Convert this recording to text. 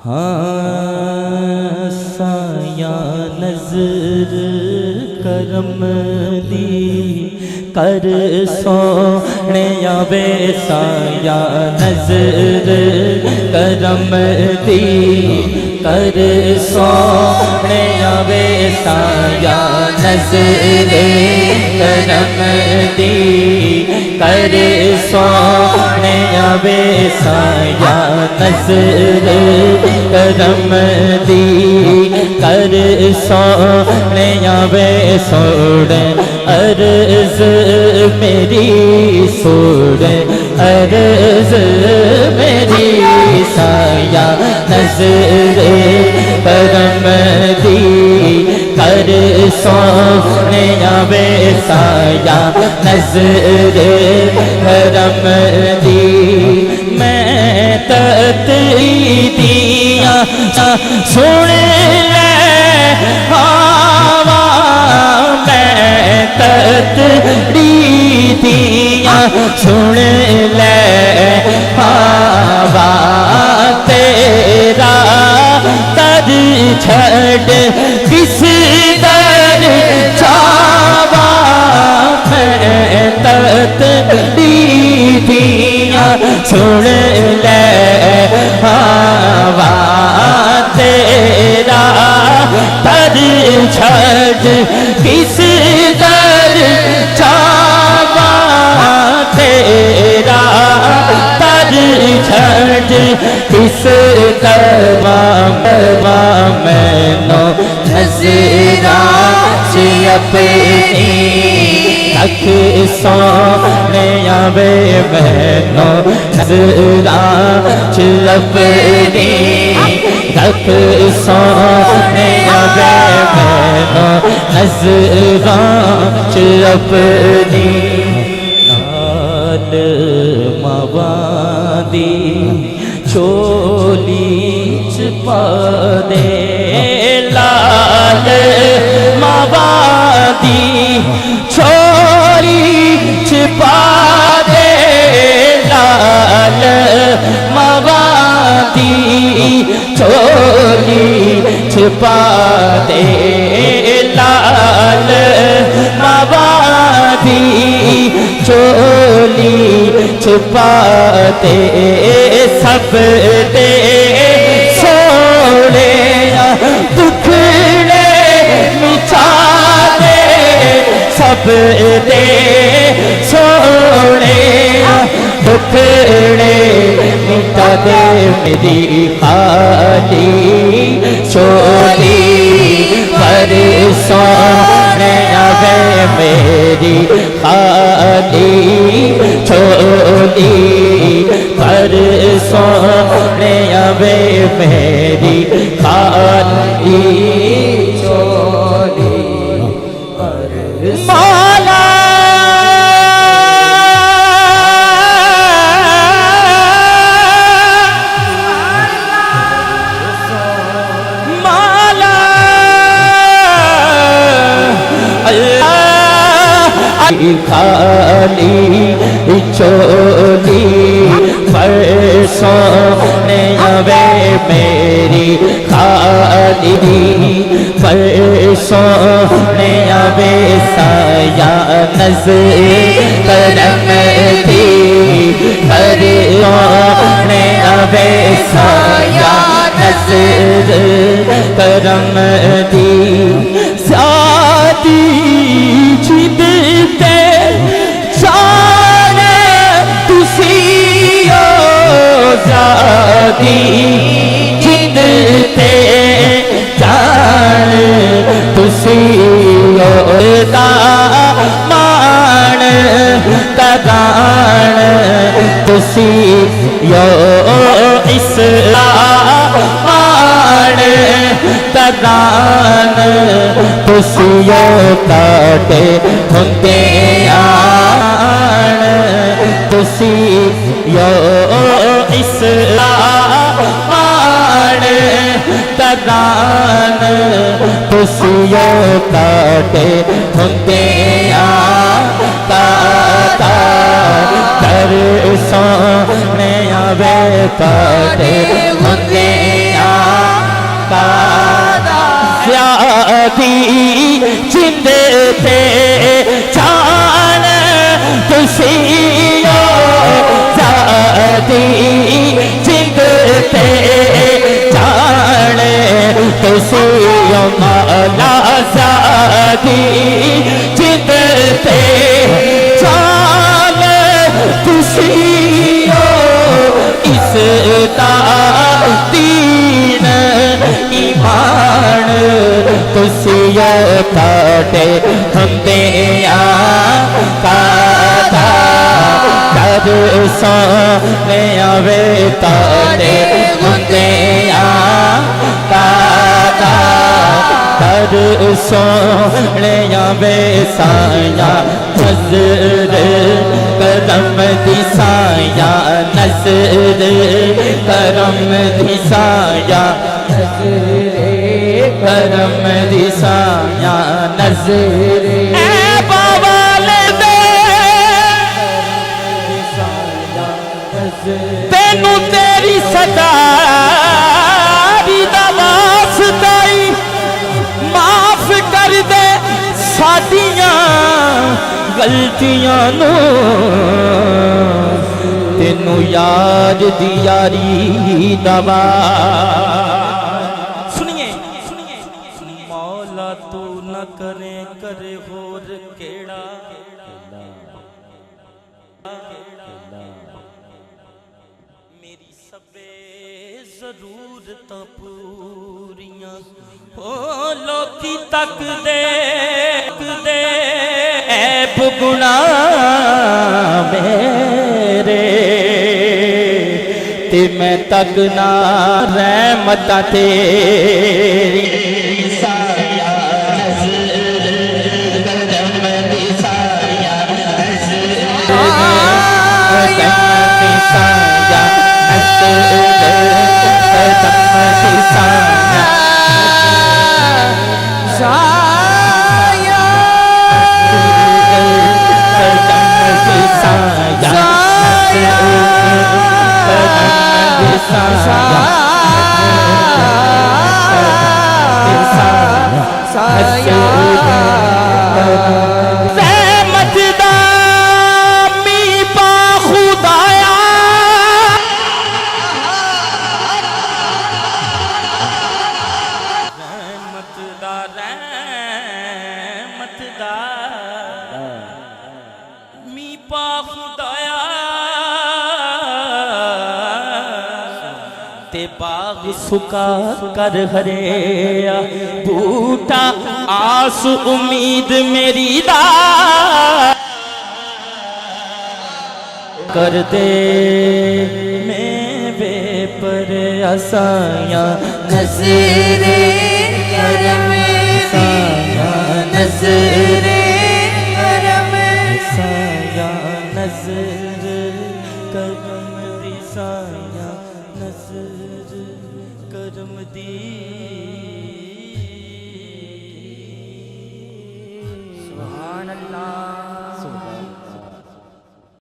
ہاں سایہ نظر کرم دی کر سونے وے سایہ نظر کرم دی کر سونے وے سایہ نظر کرم دی کر سونے وے سایہ نظر کرم دی کر سونے وے سوڑ عرض میری سوڑ عرض میری سایہ نظر کرم دی کر سونے وے سایہ نظر کرم دی میں تتری دیاں سن لے ہوا میں تتری دیاں سن لے ہوا تیرا تر چھڑ کس در جاوا میں تتری دیاں سن لے ہوا تیرا تر چھڑ کس در جاوا تیرا تر چھڑ کس در میں نو نظرہ سے اپنی رکھ سونے وے مینو نظرہ سے اپنی رکھ سونے وے مینو نظرہ سے اپنی نال موادی چولی چھپا دے لال موادی چولی چھپا دے لال موادی چولی چھپا دے لال موادی چولی چھپا دے سب دے سوڑے دکھڑے مٹا دے سب دے سوڑے دکھڑے مٹا دے میری خالی چولی پر سونے وے میری خالی چولی پر سونے وے میری خالی چولی پر مولا خالی چولی پر سونے وے میری خالی پر سونے وے سایہ نظر کرم دی پر سونے وے سایہ نظر کرم دی سادی جد تے جانے تسی زادی جد تے جان تسی دا مان تدان تسی اسلام مان تدان تسی کاٹے ہندے آن تسی اسلام مان تدان تسی کاٹے ہندے آن در سونے وے کاٹے ہندے آن زادی جند تے جان تسیو زادی جند تے جان تسیو مولا زادی جند تے جان تسیو اس دا دین ایمان تسیو تاڑے ہندیاں کادا در سونے آوے تاڑے ہندیاں کادا در سونے آوے سایاں نظر کرم دی سایاں نظر کرم دی سایاں نظر کرم دی سایاں نظر اے باوالدے تینوں تیری صدا دا واسطہ معاف کر دے ساڈیاں غلطیاں نو تینوں یاد دی یاری دوا سنیے مولا تو نہ کرے کرے ہور کیڑا میری سبے ضرورتاں پوریاں ہو لوکی تک دے عیب گناہ میرے تے میں تک نہ رحمتاں تیری سایہ نظر کرم دی سایہ نظر کرم دی سایہ نظر کرم دی سایہ رحمت دا می پا خدایا رحمت دا می پا خدایا تے باغ سکا کر ہریا بوٹا آس امید میری دا کر دے میں بے پر آسایاں نظر کرم سایاں نظر کرم سایاں نظر کرم دی سایاں نظر کرم دی سبحان اللہ